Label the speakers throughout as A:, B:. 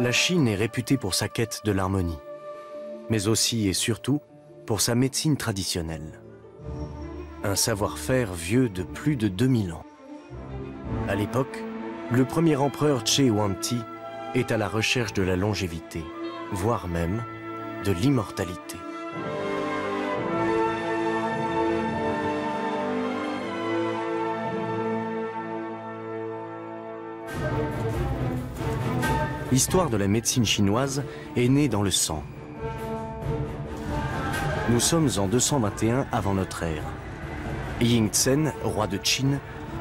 A: La Chine est réputée pour sa quête de l'harmonie, mais aussi et surtout pour sa médecine traditionnelle. Un savoir-faire vieux de plus de 2000 ans. À l'époque, le premier empereur Che Huangti est à la recherche de la longévité, voire même de l'immortalité. L'histoire de la médecine chinoise est née dans le sang. Nous sommes en 221 avant notre ère. Yingzhen, roi de Qin,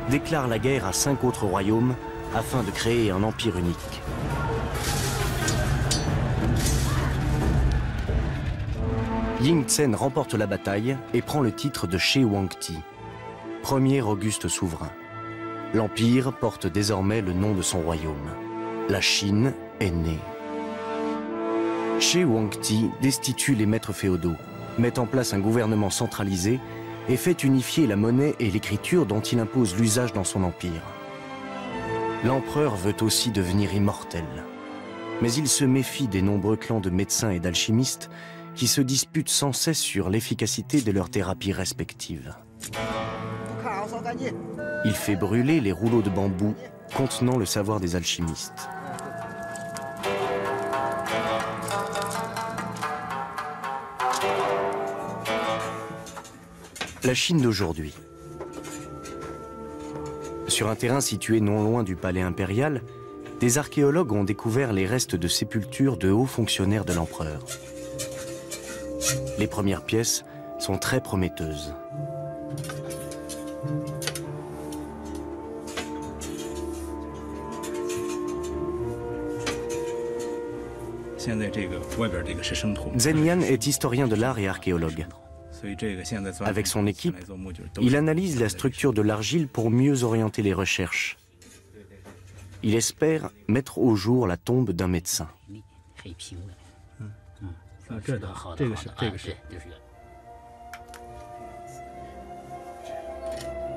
A: déclare la guerre à 5 autres royaumes afin de créer un empire unique. Yingzhen remporte la bataille et prend le titre de She Huangti, premier auguste souverain. L'empire porte désormais le nom de son royaume. La Chine est née. She Huangti destitue les maîtres féodaux, met en place un gouvernement centralisé et fait unifier la monnaie et l'écriture dont il impose l'usage dans son empire. L'empereur veut aussi devenir immortel. Mais il se méfie des nombreux clans de médecins et d'alchimistes qui se disputent sans cesse sur l'efficacité de leurs thérapies respectives. Il fait brûler les rouleaux de bambou contenant le savoir des alchimistes. La Chine d'aujourd'hui. Sur un terrain situé non loin du palais impérial, des archéologues ont découvert les restes de sépultures de hauts fonctionnaires de l'empereur. Les premières pièces sont très prometteuses. Zhen Yan est historien de l'art et archéologue. Avec son équipe, il analyse la structure de l'argile pour mieux orienter les recherches. Il espère mettre au jour la tombe d'un médecin.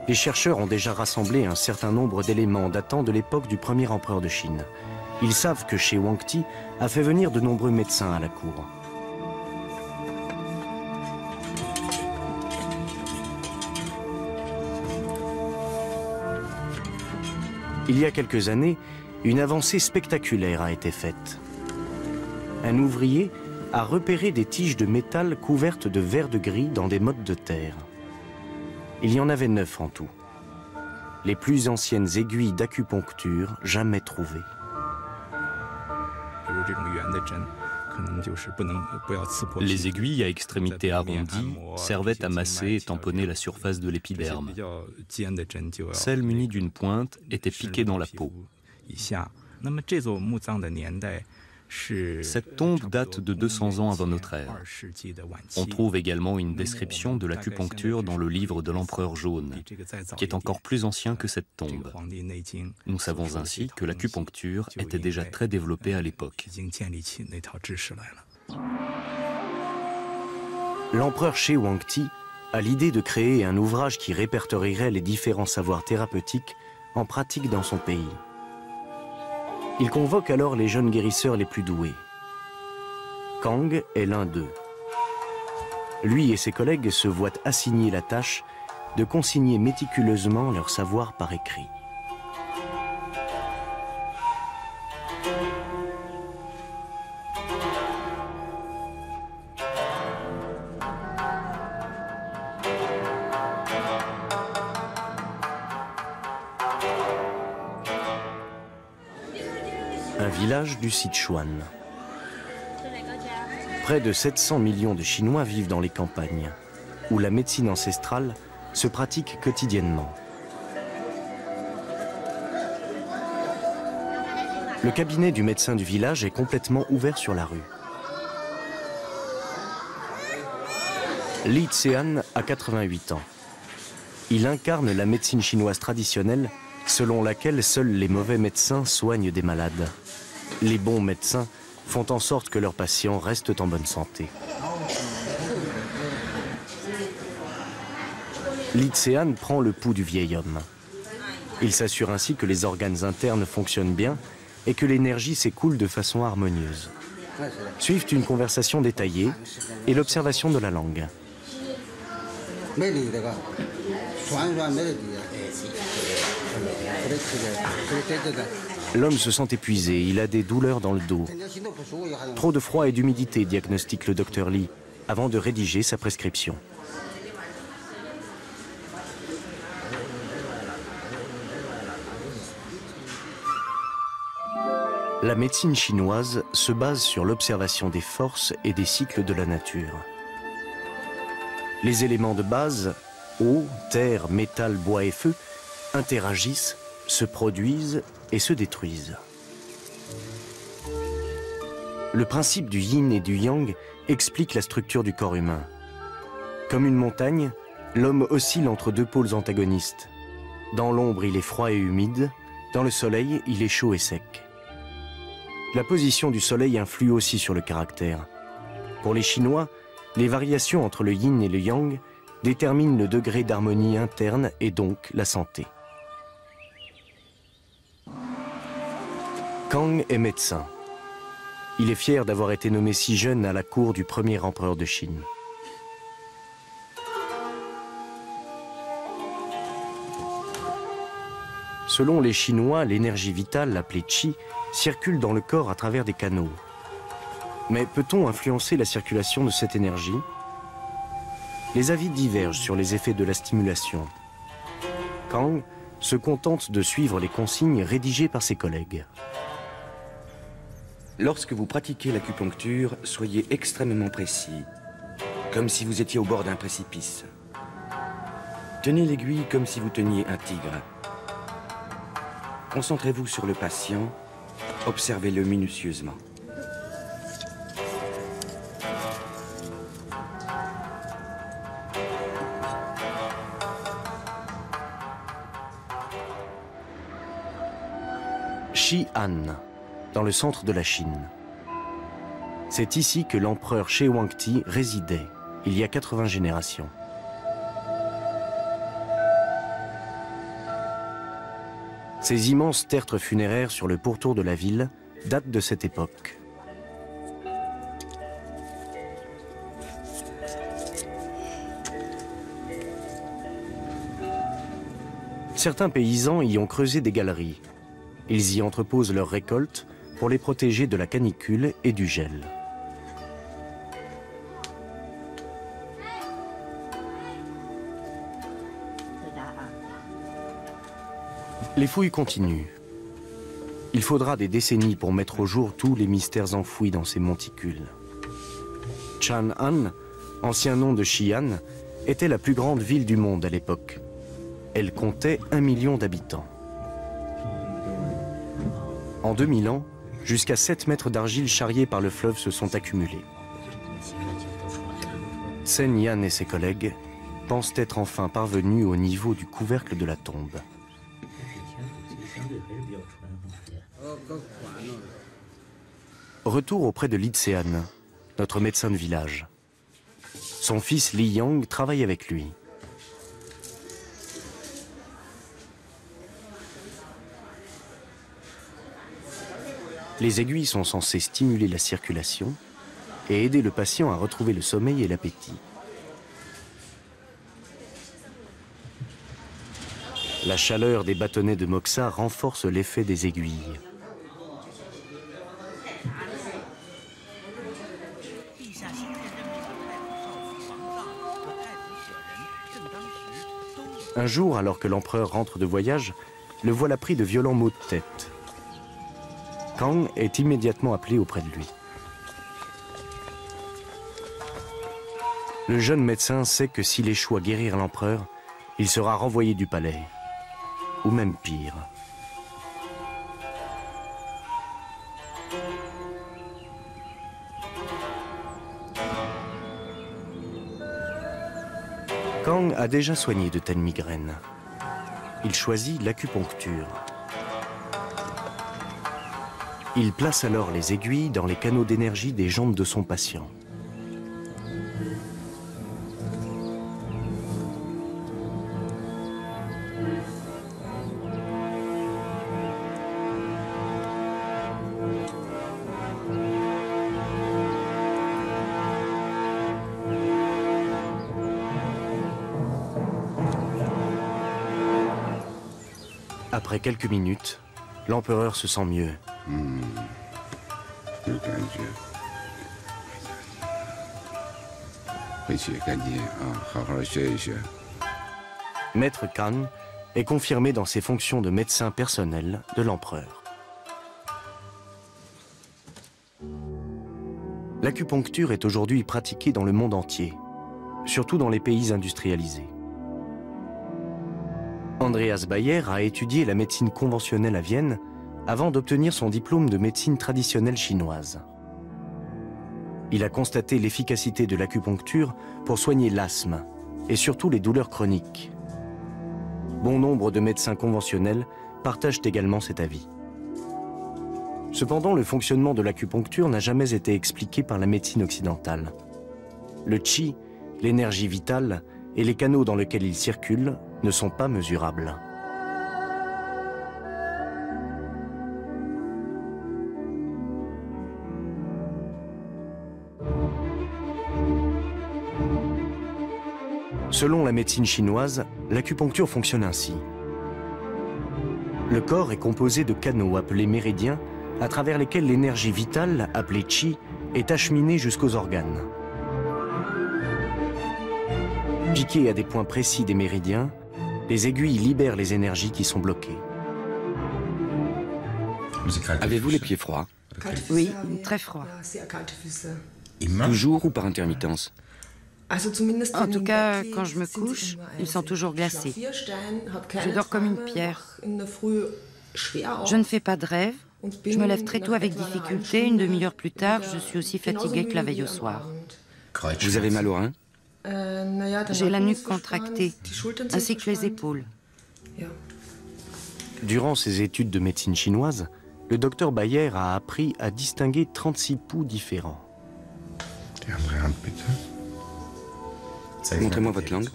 A: Les chercheurs ont déjà rassemblé un certain nombre d'éléments datant de l'époque du premier empereur de Chine. Ils savent que She Huangti a fait venir de nombreux médecins à la cour. Il y a quelques années, une avancée spectaculaire a été faite. Un ouvrier a repéré des tiges de métal couvertes de verre de gris dans des mottes de terre. Il y en avait 9 en tout. Les plus anciennes aiguilles d'acupuncture jamais trouvées.
B: Les aiguilles à extrémité arrondie servaient à masser et tamponner la surface de l'épiderme. Celles munies d'une pointe étaient piquées dans la peau. Cette tombe date de 200 ans avant notre ère. On trouve également une description de l'acupuncture dans le livre de l'Empereur jaune, qui est encore plus ancien que cette tombe. Nous savons ainsi que l'acupuncture était déjà très développée à l'époque.
A: L'empereur She Huangti a l'idée de créer un ouvrage qui répertorierait les différents savoirs thérapeutiques en pratique dans son pays. Il convoque alors les jeunes guérisseurs les plus doués. Kang est l'un d'eux. Lui et ses collègues se voient assigner la tâche de consigner méticuleusement leur savoir par écrit. Un village du Sichuan. Près de 700 millions de Chinois vivent dans les campagnes, où la médecine ancestrale se pratique quotidiennement. Le cabinet du médecin du village est complètement ouvert sur la rue. Li Xian a 88 ans. Il incarne la médecine chinoise traditionnelle selon laquelle seuls les mauvais médecins soignent des malades. Les bons médecins font en sorte que leurs patients restent en bonne santé. Li Xian prend le pouls du vieil homme. Il s'assure ainsi que les organes internes fonctionnent bien et que l'énergie s'écoule de façon harmonieuse. Suivent une conversation détaillée et l'observation de la langue. L'homme se sent épuisé, il a des douleurs dans le dos. Trop de froid et d'humidité, diagnostique le docteur Lee, avant de rédiger sa prescription. La médecine chinoise se base sur l'observation des forces et des cycles de la nature. Les éléments de base, eau, terre, métal, bois et feu, interagissent, se produisent et se détruisent. Le principe du yin et du yang explique la structure du corps humain. Comme une montagne, l'homme oscille entre deux pôles antagonistes. Dans l'ombre, il est froid et humide, dans le soleil, il est chaud et sec. La position du soleil influe aussi sur le caractère. Pour les Chinois, les variations entre le yin et le yang déterminent le degré d'harmonie interne et donc la santé. Kang est médecin. Il est fier d'avoir été nommé si jeune à la cour du premier empereur de Chine. Selon les Chinois, l'énergie vitale, appelée Qi, circule dans le corps à travers des canaux. Mais peut-on influencer la circulation de cette énergie? Les avis divergent sur les effets de la stimulation. Kang se contente de suivre les consignes rédigées par ses collègues.
C: Lorsque vous pratiquez l'acupuncture, soyez extrêmement précis, comme si vous étiez au bord d'un précipice. Tenez l'aiguille comme si vous teniez un tigre. Concentrez-vous sur le patient, observez-le minutieusement.
A: Xi'an, dans le centre de la Chine. C'est ici que l'empereur Shi Huangdi résidait, il y a 80 générations. Ces immenses tertres funéraires sur le pourtour de la ville datent de cette époque. Certains paysans y ont creusé des galeries. Ils y entreposent leurs récoltes pour les protéger de la canicule et du gel. Les fouilles continuent. Il faudra des décennies pour mettre au jour tous les mystères enfouis dans ces monticules. Chang'an, ancien nom de Xi'an, était la plus grande ville du monde à l'époque. Elle comptait 1 million d'habitants. En 2000 ans, jusqu'à 7 mètres d'argile charriés par le fleuve se sont accumulés. Sen Yan et ses collègues pensent être enfin parvenus au niveau du couvercle de la tombe. Retour auprès de Li Tsean, notre médecin de village. Son fils Li Yang travaille avec lui. Les aiguilles sont censées stimuler la circulation et aider le patient à retrouver le sommeil et l'appétit. La chaleur des bâtonnets de moxa renforce l'effet des aiguilles. Un jour, alors que l'empereur rentre de voyage, le voilà pris de violents maux de tête. Kang est immédiatement appelé auprès de lui. Le jeune médecin sait que s'il échoue à guérir l'empereur, il sera renvoyé du palais, ou même pire. Kang a déjà soigné de telles migraines. Il choisit l'acupuncture. Il place alors les aiguilles dans les canaux d'énergie des jambes de son patient. Après quelques minutes, l'empereur se sent mieux. Maître Kan est confirmé dans ses fonctions de médecin personnel de l'empereur. L'acupuncture est aujourd'hui pratiquée dans le monde entier, surtout dans les pays industrialisés. Andreas Bayer a étudié la médecine conventionnelle à Vienne avant d'obtenir son diplôme de médecine traditionnelle chinoise. Il a constaté l'efficacité de l'acupuncture pour soigner l'asthme et surtout les douleurs chroniques. Bon nombre de médecins conventionnels partagent également cet avis. Cependant, le fonctionnement de l'acupuncture n'a jamais été expliqué par la médecine occidentale. Le qi, l'énergie vitale et les canaux dans lesquels il circule ne sont pas mesurables. Selon la médecine chinoise, l'acupuncture fonctionne ainsi. Le corps est composé de canaux appelés méridiens, à travers lesquels l'énergie vitale, appelée qi, est acheminée jusqu'aux organes. Piquées à des points précis des méridiens, les aiguilles libèrent les énergies qui sont bloquées.
C: Avez-vous les pieds froids?
D: Oui, très froid.
C: Toujours ou par intermittence?
D: En tout cas, quand je me couche, ils sont toujours glacés. Je dors comme une pierre. Je ne fais pas de rêve. Je me lève très tôt avec difficulté. Une demi-heure plus tard, je suis aussi fatiguée que la veille au soir.
C: Vous avez mal aux reins?
D: J'ai la nuque contractée, ainsi que les épaules.
A: Durant ses études de médecine chinoise, le docteur Bayer a appris à distinguer 36 pouls différents.
C: Montrez-moi votre langue.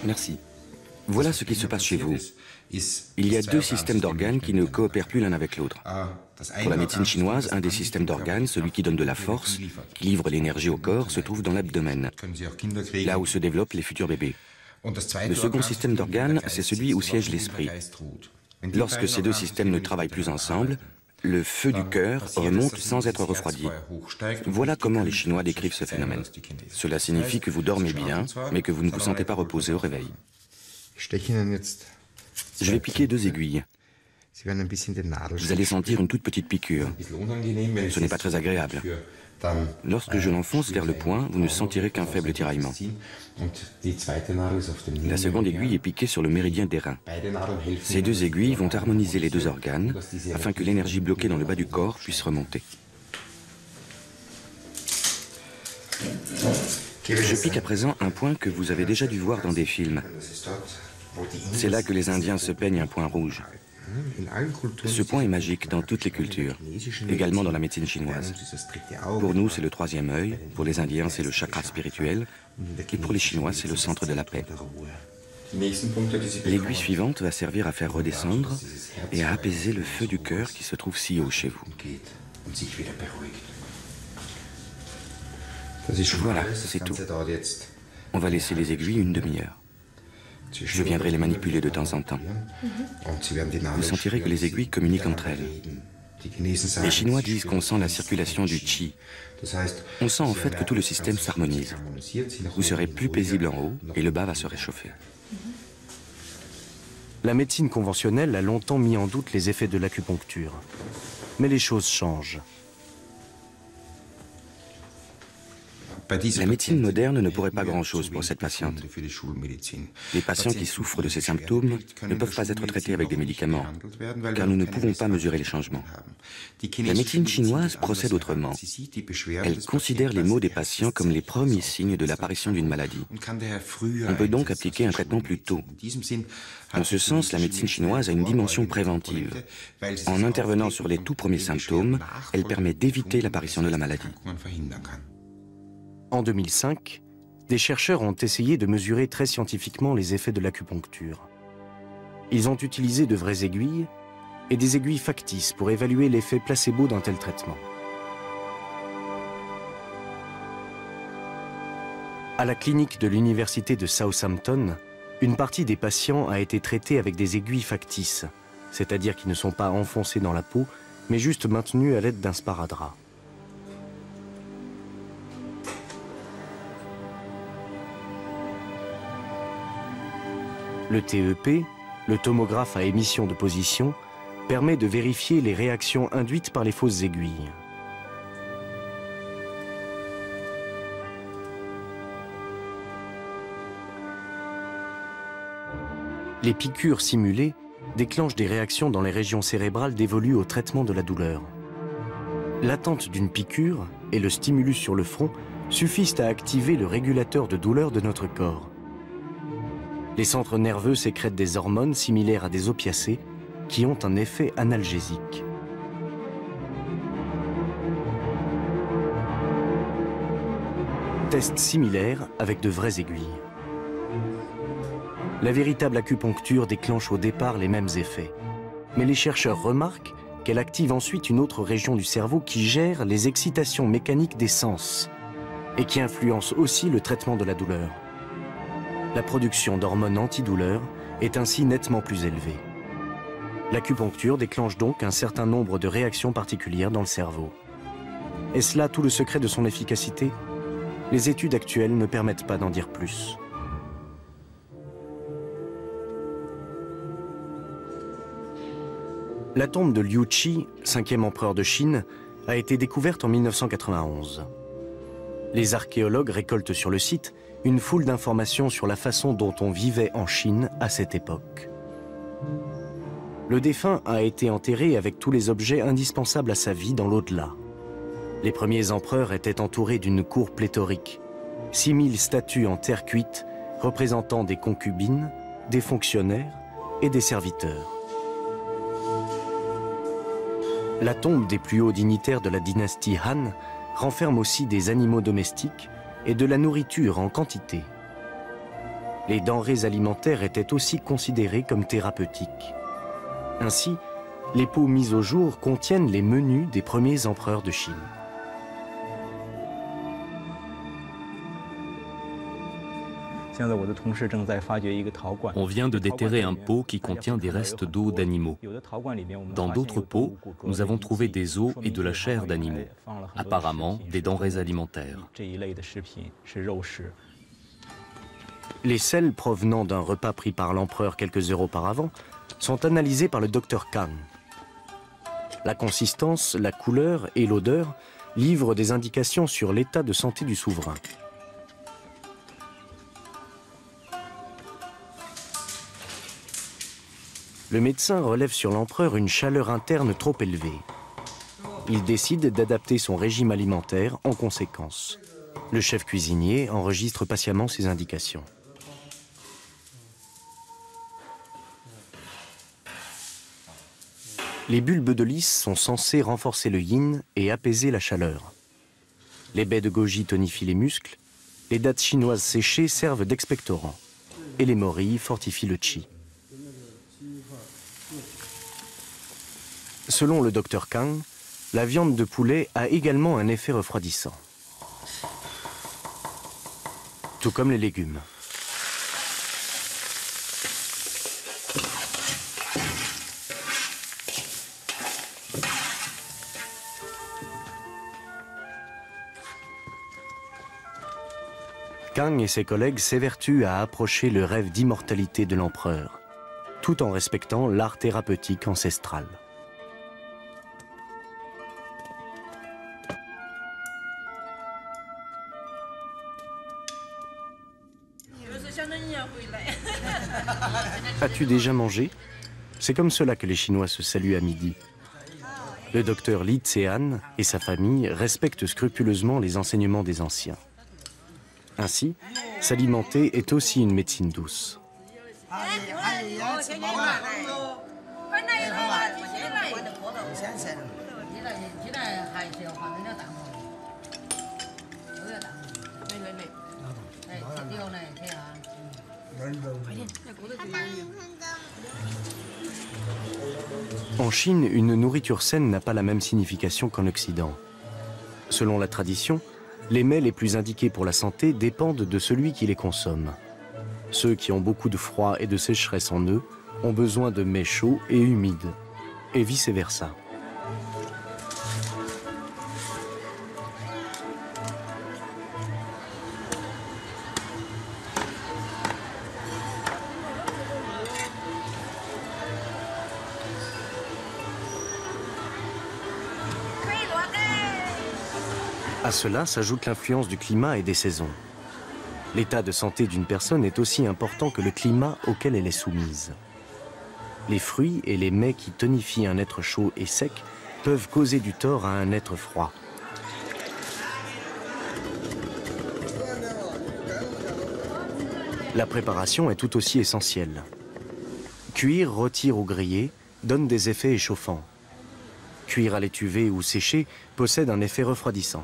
C: Merci. Voilà ce qui se passe chez vous. Il y a deux systèmes d'organes qui ne coopèrent plus l'un avec l'autre. Pour la médecine chinoise, un des systèmes d'organes, celui qui donne de la force, qui livre l'énergie au corps, se trouve dans l'abdomen, là où se développent les futurs bébés. Le second système d'organes, c'est celui où siège l'esprit. Lorsque ces deux systèmes ne travaillent plus ensemble, le feu du cœur remonte sans être refroidi. Voilà comment les Chinois décrivent ce phénomène. Cela signifie que vous dormez bien, mais que vous ne vous sentez pas reposé au réveil. Je vais piquer 2 aiguilles. Vous allez sentir une toute petite piqûre. Ce n'est pas très agréable. Lorsque je l'enfonce vers le point, vous ne sentirez qu'un faible tiraillement. La seconde aiguille est piquée sur le méridien des reins. Ces 2 aiguilles vont harmoniser les 2 organes afin que l'énergie bloquée dans le bas du corps puisse remonter. Je pique à présent un point que vous avez déjà dû voir dans des films. C'est là que les Indiens se peignent un point rouge. Ce point est magique dans toutes les cultures, également dans la médecine chinoise. Pour nous, c'est le 3e œil, pour les Indiens, c'est le chakra spirituel, et pour les Chinois, c'est le centre de la paix. L'aiguille suivante va servir à faire redescendre et à apaiser le feu du cœur qui se trouve si haut chez vous. Voilà, c'est tout. On va laisser les aiguilles une demi-heure. Je viendrai les manipuler de temps en temps. Vous sentirez que les aiguilles communiquent entre elles. Les Chinois disent qu'on sent la circulation du qi. On sent en fait que tout le système s'harmonise. Vous serez plus paisible en haut et le bas va se réchauffer.
A: La médecine conventionnelle a longtemps mis en doute les effets de l'acupuncture. Mais les choses changent.
C: La médecine moderne ne pourrait pas grand-chose pour cette patiente. Les patients qui souffrent de ces symptômes ne peuvent pas être traités avec des médicaments, car nous ne pouvons pas mesurer les changements. La médecine chinoise procède autrement. Elle considère les maux des patients comme les premiers signes de l'apparition d'une maladie. On peut donc appliquer un traitement plus tôt. En ce sens, la médecine chinoise a une dimension préventive. En intervenant sur les tout premiers symptômes, elle permet d'éviter l'apparition de la maladie.
A: En 2005, des chercheurs ont essayé de mesurer très scientifiquement les effets de l'acupuncture. Ils ont utilisé de vraies aiguilles et des aiguilles factices pour évaluer l'effet placebo d'un tel traitement. À la clinique de l'université de Southampton, une partie des patients a été traitée avec des aiguilles factices, c'est-à-dire qui ne sont pas enfoncées dans la peau, mais juste maintenues à l'aide d'un sparadrap. Le TEP, le tomographe à émission de position, permet de vérifier les réactions induites par les fausses aiguilles. Les piqûres simulées déclenchent des réactions dans les régions cérébrales dévolues au traitement de la douleur. L'attente d'une piqûre et le stimulus sur le front suffisent à activer le régulateur de douleur de notre corps. Les centres nerveux sécrètent des hormones similaires à des opiacés qui ont un effet analgésique. Test similaire avec de vraies aiguilles. La véritable acupuncture déclenche au départ les mêmes effets. Mais les chercheurs remarquent qu'elle active ensuite une autre région du cerveau qui gère les excitations mécaniques des sens et qui influence aussi le traitement de la douleur. La production d'hormones antidouleurs est ainsi nettement plus élevée. L'acupuncture déclenche donc un certain nombre de réactions particulières dans le cerveau. Est-ce là tout le secret de son efficacité? Les études actuelles ne permettent pas d'en dire plus. La tombe de Liu Qi, 5e empereur de Chine, a été découverte en 1991. Les archéologues récoltent sur le site une foule d'informations sur la façon dont on vivait en Chine à cette époque. Le défunt a été enterré avec tous les objets indispensables à sa vie dans l'au-delà. Les premiers empereurs étaient entourés d'une cour pléthorique, 6000 statues en terre cuite représentant des concubines, des fonctionnaires et des serviteurs. La tombe des plus hauts dignitaires de la dynastie Han renferme aussi des animaux domestiques et de la nourriture en quantité. Les denrées alimentaires étaient aussi considérées comme thérapeutiques. Ainsi, les pots mis au jour contiennent les menus des premiers empereurs de Chine.
B: On vient de déterrer un pot qui contient des restes d'eau d'animaux. Dans d'autres pots, nous avons trouvé des os et de la chair d'animaux, apparemment des denrées alimentaires.
A: Les sels provenant d'un repas pris par l'empereur quelques heures auparavant sont analysés par le docteur Kang. La consistance, la couleur et l'odeur livrent des indications sur l'état de santé du souverain. Le médecin relève sur l'empereur une chaleur interne trop élevée. Il décide d'adapter son régime alimentaire en conséquence. Le chef cuisinier enregistre patiemment ses indications. Les bulbes de lys sont censés renforcer le yin et apaiser la chaleur. Les baies de goji tonifient les muscles, les dattes chinoises séchées servent d'expectorants et les morilles fortifient le qi. Selon le docteur Kang, la viande de poulet a également un effet refroidissant. Tout comme les légumes. Kang et ses collègues s'évertuent à approcher le rêve d'immortalité de l'empereur, tout en respectant l'art thérapeutique ancestral. As-tu déjà mangé? C'est comme cela que les Chinois se saluent à midi. Le docteur Li Tsean et sa famille respectent scrupuleusement les enseignements des anciens. Ainsi, s'alimenter est aussi une médecine douce. En Chine, une nourriture saine n'a pas la même signification qu'en Occident. Selon la tradition, Les mets les plus indiqués pour la santé dépendent de celui qui les consomme. Ceux qui ont beaucoup de froid et de sécheresse en eux ont besoin de mets chauds et humides, et vice-versa. À cela s'ajoute l'influence du climat et des saisons. L'état de santé d'une personne est aussi important que le climat auquel elle est soumise. Les fruits et les mets qui tonifient un être chaud et sec peuvent causer du tort à un être froid. La préparation est tout aussi essentielle. Cuire, rôtir ou griller donne des effets échauffants. Cuire à l'étuvée ou sécher possède un effet refroidissant.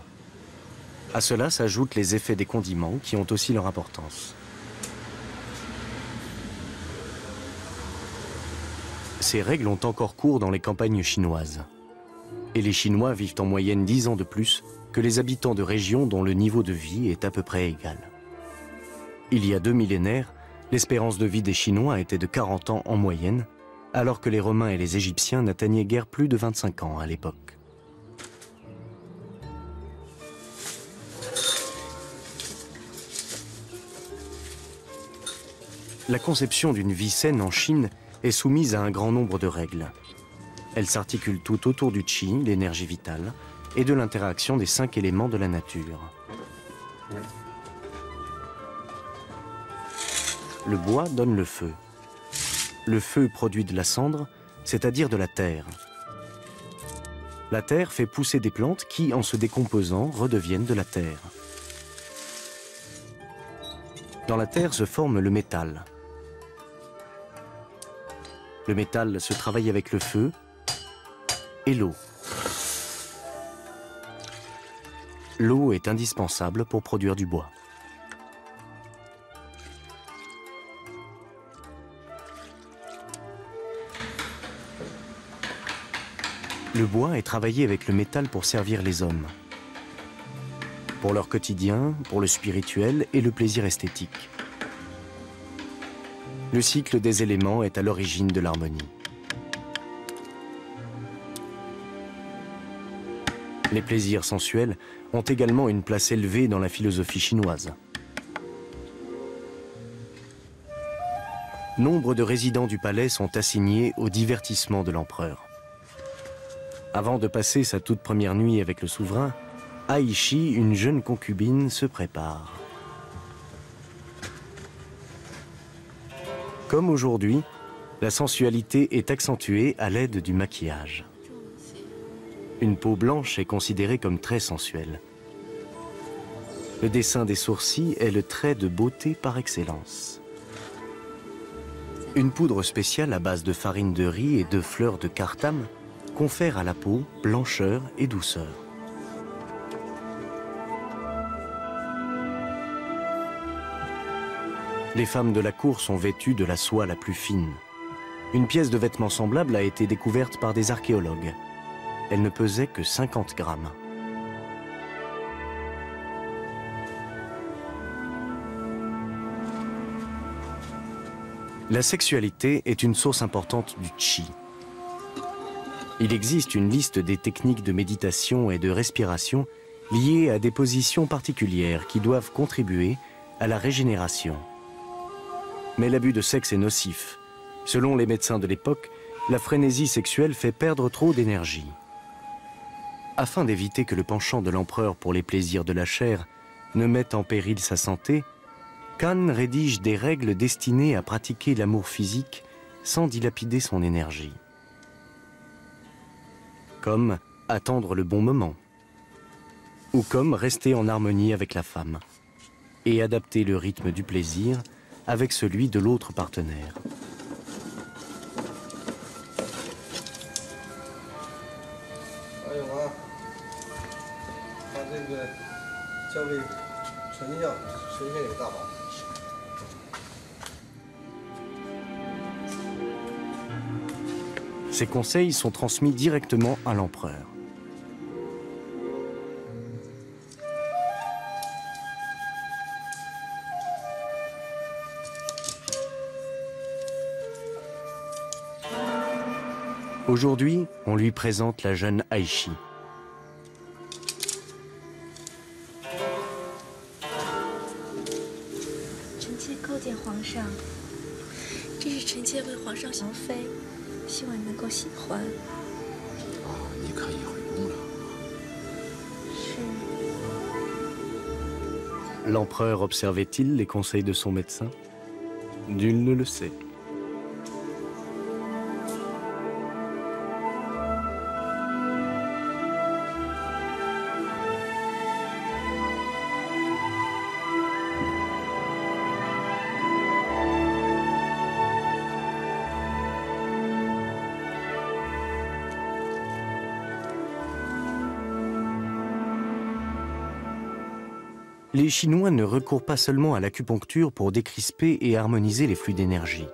A: À cela s'ajoutent les effets des condiments qui ont aussi leur importance. Ces règles ont encore cours dans les campagnes chinoises. Et les Chinois vivent en moyenne 10 ans de plus que les habitants de régions dont le niveau de vie est à peu près égal. Il y a 2 millénaires, l'espérance de vie des Chinois était de 40 ans en moyenne, alors que les Romains et les Égyptiens n'atteignaient guère plus de 25 ans à l'époque. La conception d'une vie saine en Chine est soumise à un grand nombre de règles. Elle s'articule tout autour du qi, l'énergie vitale, et de l'interaction des 5 éléments de la nature. Le bois donne le feu. Le feu produit de la cendre, c'est-à-dire de la terre. La terre fait pousser des plantes qui, en se décomposant, redeviennent de la terre. Dans la terre se forme le métal. Le métal se travaille avec le feu et l'eau. L'eau est indispensable pour produire du bois. Le bois est travaillé avec le métal pour servir les hommes, pour leur quotidien, pour le spirituel et le plaisir esthétique. Le cycle des éléments est à l'origine de l'harmonie. Les plaisirs sensuels ont également une place élevée dans la philosophie chinoise. Nombre de résidents du palais sont assignés au divertissement de l'empereur. Avant de passer sa toute première nuit avec le souverain, Aishi, une jeune concubine, se prépare. Comme aujourd'hui, la sensualité est accentuée à l'aide du maquillage. Une peau blanche est considérée comme très sensuelle. Le dessin des sourcils est le trait de beauté par excellence. Une poudre spéciale à base de farine de riz et de fleurs de cartame confère à la peau blancheur et douceur. Les femmes de la cour sont vêtues de la soie la plus fine. Une pièce de vêtement semblable a été découverte par des archéologues. Elle ne pesait que 50 grammes. La sexualité est une source importante du qi. Il existe une liste des techniques de méditation et de respiration liées à des positions particulières qui doivent contribuer à la régénération. Mais l'abus de sexe est nocif. Selon les médecins de l'époque, la frénésie sexuelle fait perdre trop d'énergie. Afin d'éviter que le penchant de l'empereur pour les plaisirs de la chair ne mette en péril sa santé, Kan rédige des règles destinées à pratiquer l'amour physique sans dilapider son énergie. Comme attendre le bon moment, ou comme rester en harmonie avec la femme, et adapter le rythme du plaisir avec celui de l'autre partenaire. Ces conseils sont transmis directement à l'empereur. Aujourd'hui, on lui présente la jeune Aishi. L'empereur observait-il les conseils de son médecin? Nul ne le sait. Les Chinois ne recourent pas seulement à l'acupuncture pour décrisper et harmoniser les flux d'énergie.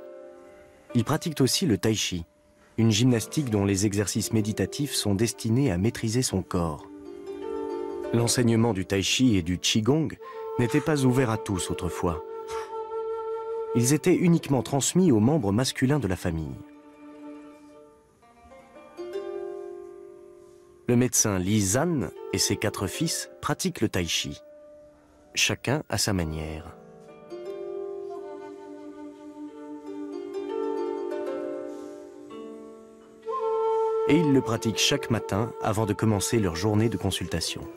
A: Ils pratiquent aussi le tai chi, une gymnastique dont les exercices méditatifs sont destinés à maîtriser son corps. L'enseignement du tai chi et du qigong n'était pas ouvert à tous autrefois. Ils étaient uniquement transmis aux membres masculins de la famille. Le médecin Li Zan et ses 4 fils pratiquent le tai chi. Chacun à sa manière. Et ils le pratiquent chaque matin avant de commencer leur journée de consultation.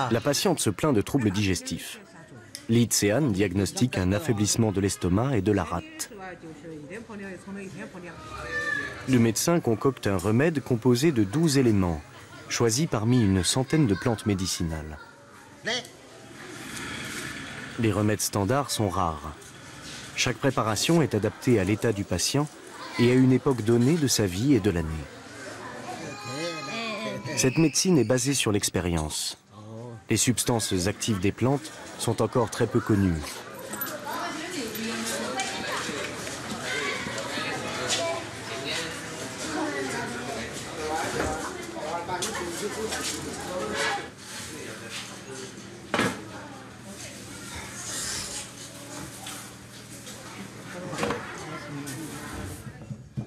A: La patiente se plaint de troubles digestifs. Li Tsean diagnostique un affaiblissement de l'estomac et de la rate. Le médecin concocte un remède composé de 12 éléments, choisis parmi une centaine de plantes médicinales. Les remèdes standards sont rares. Chaque préparation est adaptée à l'état du patient et à une époque donnée de sa vie et de l'année. Cette médecine est basée sur l'expérience. Les substances actives des plantes sont encore très peu connues.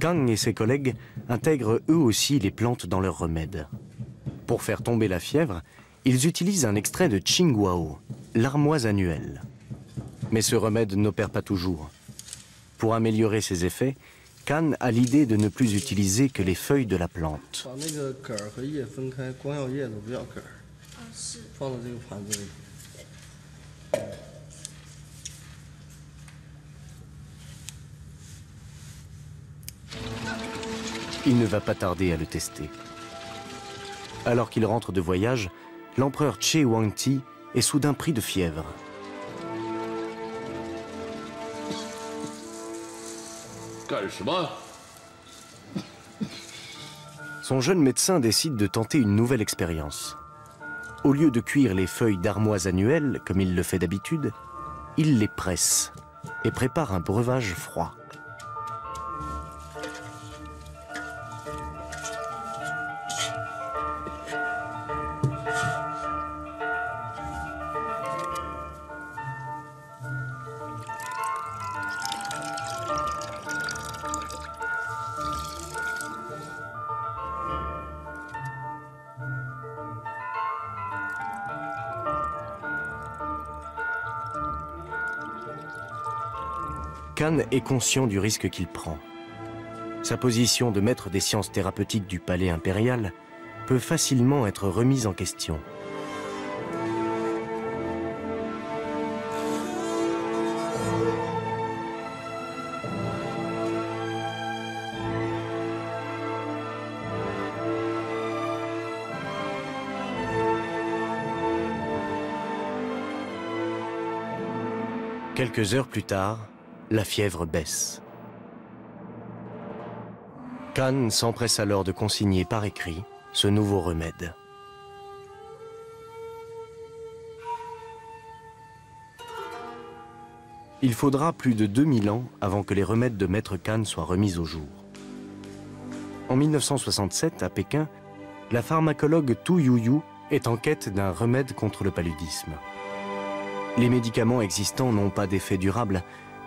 A: Kang et ses collègues intègrent eux aussi les plantes dans leurs remèdes. Pour faire tomber la fièvre, ils utilisent un extrait de Qingguao, l'armoise annuelle. Mais ce remède n'opère pas toujours. Pour améliorer ses effets, Kan a l'idée de ne plus utiliser que les feuilles de la plante. Il ne va pas tarder à le tester. Alors qu'il rentre de voyage, l'empereur Che Huangti est soudain pris de fièvre. Son jeune médecin décide de tenter une nouvelle expérience. Au lieu de cuire les feuilles d'armoise annuelle, comme il le fait d'habitude, il les presse et prépare un breuvage froid. Kan est conscient du risque qu'il prend. Sa position de maître des sciences thérapeutiques du palais impérial peut facilement être remise en question. Quelques heures plus tard, la fièvre baisse. Kan s'empresse alors de consigner par écrit ce nouveau remède. Il faudra plus de 2000 ans avant que les remèdes de Maître Khan soient remis au jour. En 1967, à Pékin, la pharmacologue Tu Youyou est en quête d'un remède contre le paludisme. Les médicaments existants n'ont pas d'effet durable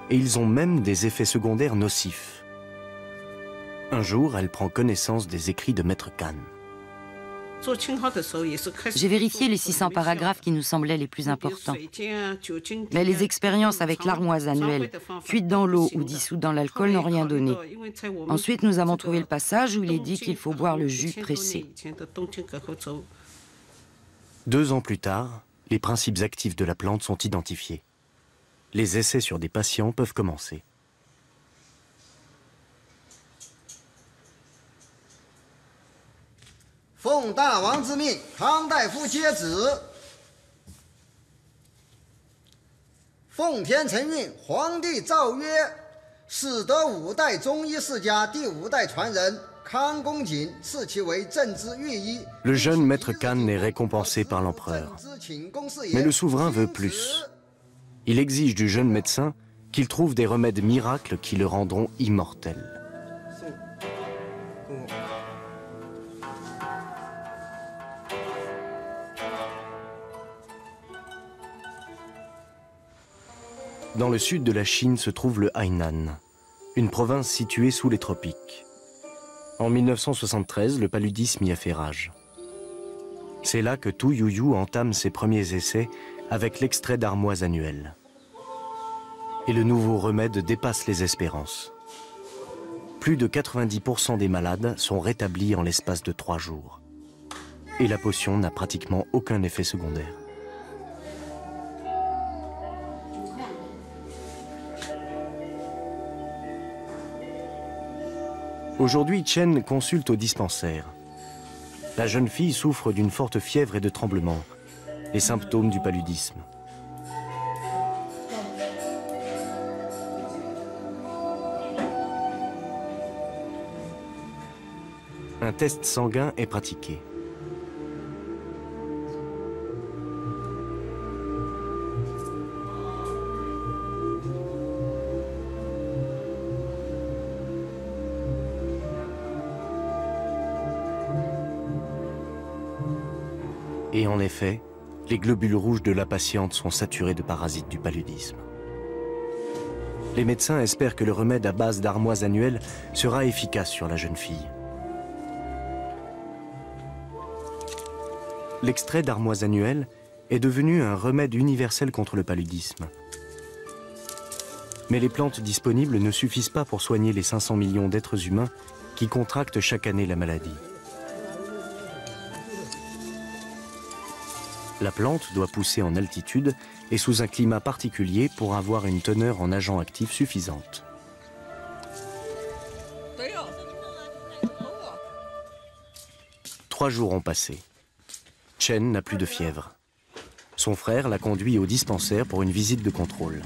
A: et ils ont même des effets secondaires nocifs. Un jour, elle prend connaissance des écrits de Maître Khan.
D: J'ai vérifié les 600 paragraphes qui nous semblaient les plus importants. Mais les expériences avec l'armoise annuelle, cuite dans l'eau ou dissoute dans l'alcool, n'ont rien donné. Ensuite, nous avons trouvé le passage où il est dit qu'il faut boire le jus pressé.
A: 2 ans plus tard, les principes actifs de la plante sont identifiés. Les essais sur des patients peuvent commencer. Le jeune Maître Khan est récompensé par l'empereur. Mais le souverain veut plus. Il exige du jeune médecin qu'il trouve des remèdes miracles qui le rendront immortel. Dans le sud de la Chine se trouve le Hainan, une province située sous les tropiques. En 1973, le paludisme y a fait rage. C'est là que Tu Youyou entame ses premiers essais avec l'extrait d'armoise annuelle. Et le nouveau remède dépasse les espérances. Plus de 90% des malades sont rétablis en l'espace de 3 jours. Et la potion n'a pratiquement aucun effet secondaire. Aujourd'hui, Chen consulte au dispensaire. La jeune fille souffre d'une forte fièvre et de tremblements, les symptômes du paludisme. Un test sanguin est pratiqué. Et en effet, les globules rouges de la patiente sont saturés de parasites du paludisme. Les médecins espèrent que le remède à base d'armoise annuelle sera efficace sur la jeune fille. L'extrait d'armoise annuelle est devenu un remède universel contre le paludisme. Mais les plantes disponibles ne suffisent pas pour soigner les 500 millions d'êtres humains qui contractent chaque année la maladie. La plante doit pousser en altitude et sous un climat particulier pour avoir une teneur en agents actifs suffisante. Trois jours ont passé. Chen n'a plus de fièvre. Son frère l'a conduit au dispensaire pour une visite de contrôle.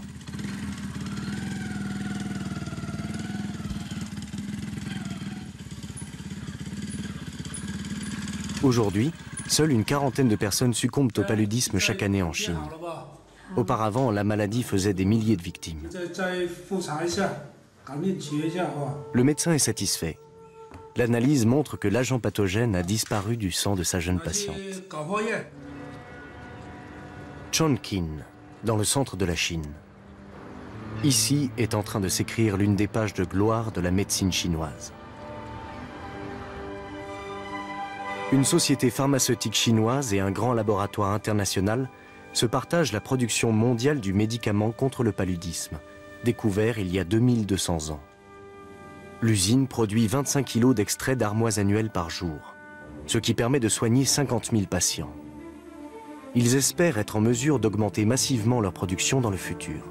A: Aujourd'hui, seule une quarantaine de personnes succombent au paludisme chaque année en Chine. Auparavant, la maladie faisait des milliers de victimes. Le médecin est satisfait. L'analyse montre que l'agent pathogène a disparu du sang de sa jeune patiente. Chongqing, dans le centre de la Chine. Ici est en train de s'écrire l'une des pages de gloire de la médecine chinoise. Une société pharmaceutique chinoise et un grand laboratoire international se partagent la production mondiale du médicament contre le paludisme, découvert il y a 2200 ans. L'usine produit 25 kg d'extrait d'armoise annuelle par jour, ce qui permet de soigner 50 000 patients. Ils espèrent être en mesure d'augmenter massivement leur production dans le futur.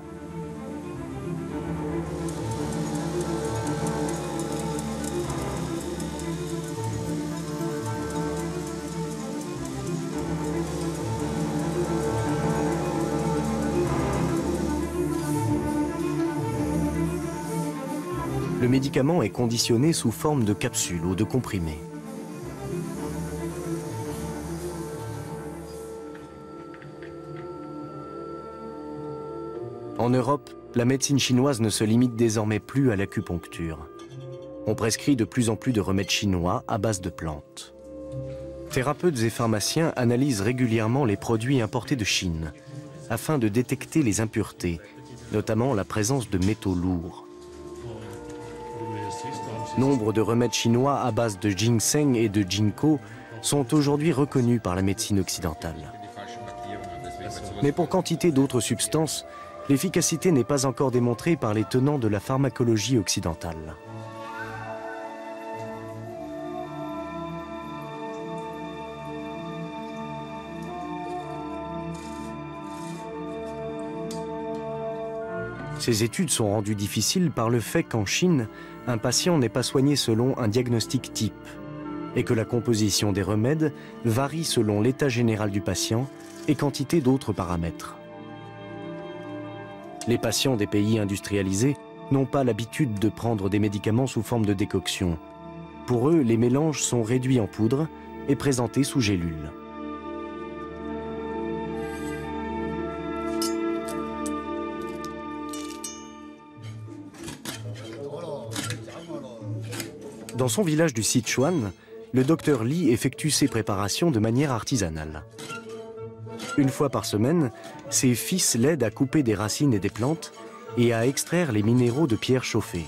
A: Le médicament est conditionné sous forme de capsules ou de comprimés. En Europe, La médecine chinoise ne se limite désormais plus à l'acupuncture. On prescrit de plus en plus de remèdes chinois à base de plantes. Thérapeutes et pharmaciens analysent régulièrement les produits importés de Chine afin de détecter les impuretés, notamment la présence de métaux lourds. Nombre de remèdes chinois à base de ginseng et de ginkgo sont aujourd'hui reconnus par la médecine occidentale. Mais pour quantité d'autres substances, l'efficacité n'est pas encore démontrée par les tenants de la pharmacologie occidentale. Ces études sont rendues difficiles par le fait qu'en Chine, un patient n'est pas soigné selon un diagnostic type et que la composition des remèdes varie selon l'état général du patient et quantité d'autres paramètres. Les patients des pays industrialisés n'ont pas l'habitude de prendre des médicaments sous forme de décoction. Pour eux, les mélanges sont réduits en poudre et présentés sous gélule. Dans son village du Sichuan, le docteur Li effectue ses préparations de manière artisanale. Une fois par semaine, ses fils l'aident à couper des racines et des plantes et à extraire les minéraux de pierres chauffées.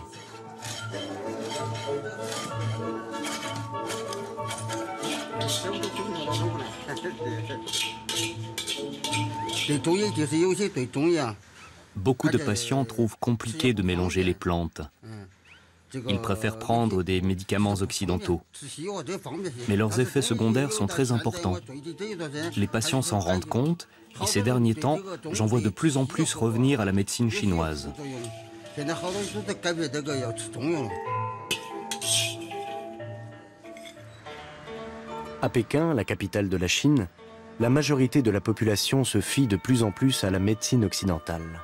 B: Beaucoup de patients trouvent compliqué de mélanger les plantes. Ils préfèrent prendre des médicaments occidentaux. Mais leurs effets secondaires sont très importants. Les patients s'en rendent compte et ces derniers temps, j'en vois de plus en plus revenir à la médecine chinoise.
A: À Pékin, la capitale de la Chine, la majorité de la population se fie de plus en plus à la médecine occidentale.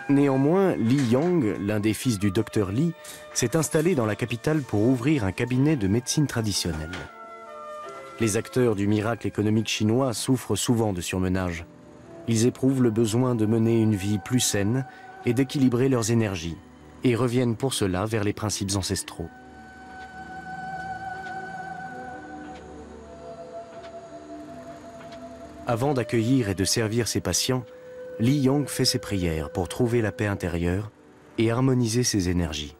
A: Néanmoins, Li Yang, l'un des fils du docteur Li, s'est installé dans la capitale pour ouvrir un cabinet de médecine traditionnelle. Les acteurs du miracle économique chinois souffrent souvent de surmenage. Ils éprouvent le besoin de mener une vie plus saine et d'équilibrer leurs énergies, et reviennent pour cela vers les principes ancestraux. Avant d'accueillir et de servir ses patients, Li Yang fait ses prières pour trouver la paix intérieure et harmoniser ses énergies.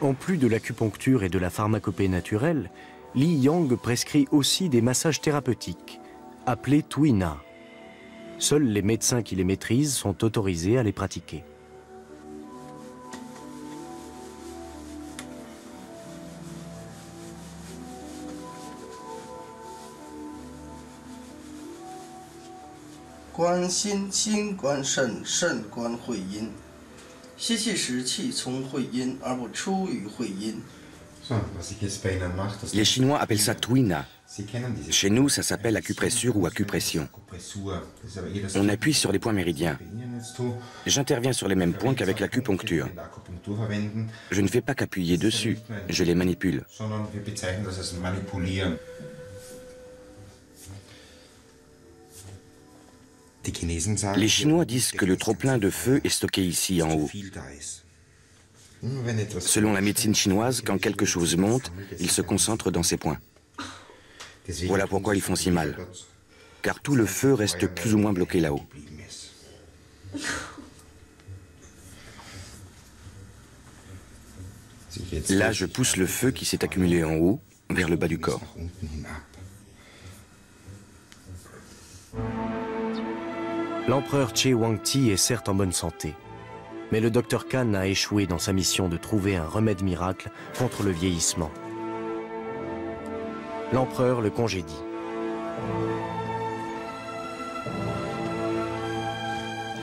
A: En plus de l'acupuncture et de la pharmacopée naturelle, Li Yang prescrit aussi des massages thérapeutiques, appelés Tuina. Seuls les médecins qui les maîtrisent sont autorisés à les pratiquer.
C: Les Chinois appellent ça Tuina. Chez nous, ça s'appelle acupressure ou acupression. On appuie sur les points méridiens. J'interviens sur les mêmes points qu'avec l'acupuncture. Je ne fais pas qu'appuyer dessus, je les manipule. Les Chinois disent que le trop-plein de feu est stocké ici, en haut. Selon la médecine chinoise, quand quelque chose monte, il se concentre dans ces points. Voilà pourquoi ils font si mal. Car tout le feu reste plus ou moins bloqué là-haut. Là, je pousse le feu qui s'est accumulé en haut vers le bas du corps.
A: L'empereur Che Huangti est certes en bonne santé, mais le docteur Kan a échoué dans sa mission de trouver un remède miracle contre le vieillissement. L'empereur le congédie.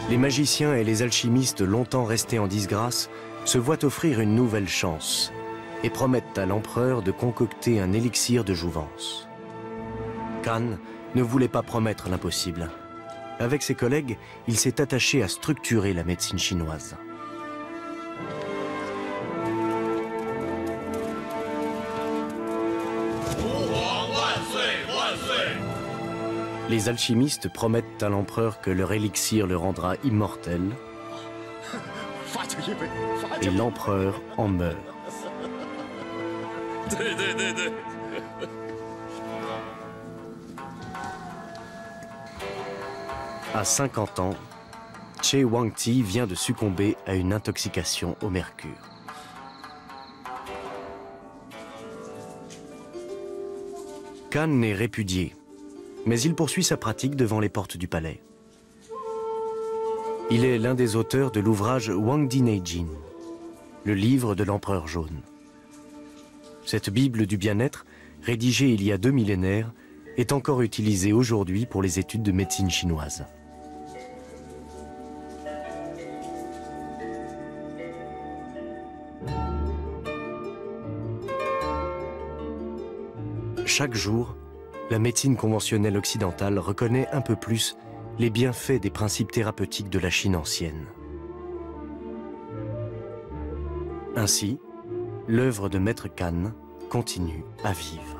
A: Les magiciens et les alchimistes longtemps restés en disgrâce se voient offrir une nouvelle chance et promettent à l'empereur de concocter un élixir de jouvence. Kan ne voulait pas promettre l'impossible. Avec ses collègues, il s'est attaché à structurer la médecine chinoise. Les alchimistes promettent à l'empereur que leur élixir le rendra immortel et l'empereur en meurt. À 50 ans, Che Wangti vient de succomber à une intoxication au mercure. Kan est répudié, mais il poursuit sa pratique devant les portes du palais. Il est l'un des auteurs de l'ouvrage Wangdi Neijin, le livre de l'empereur jaune. Cette Bible du bien-être, rédigée il y a 2 millénaires, est encore utilisée aujourd'hui pour les études de médecine chinoise. Chaque jour, la médecine conventionnelle occidentale reconnaît un peu plus les bienfaits des principes thérapeutiques de la Chine ancienne. Ainsi, l'œuvre de Maître Kan continue à vivre.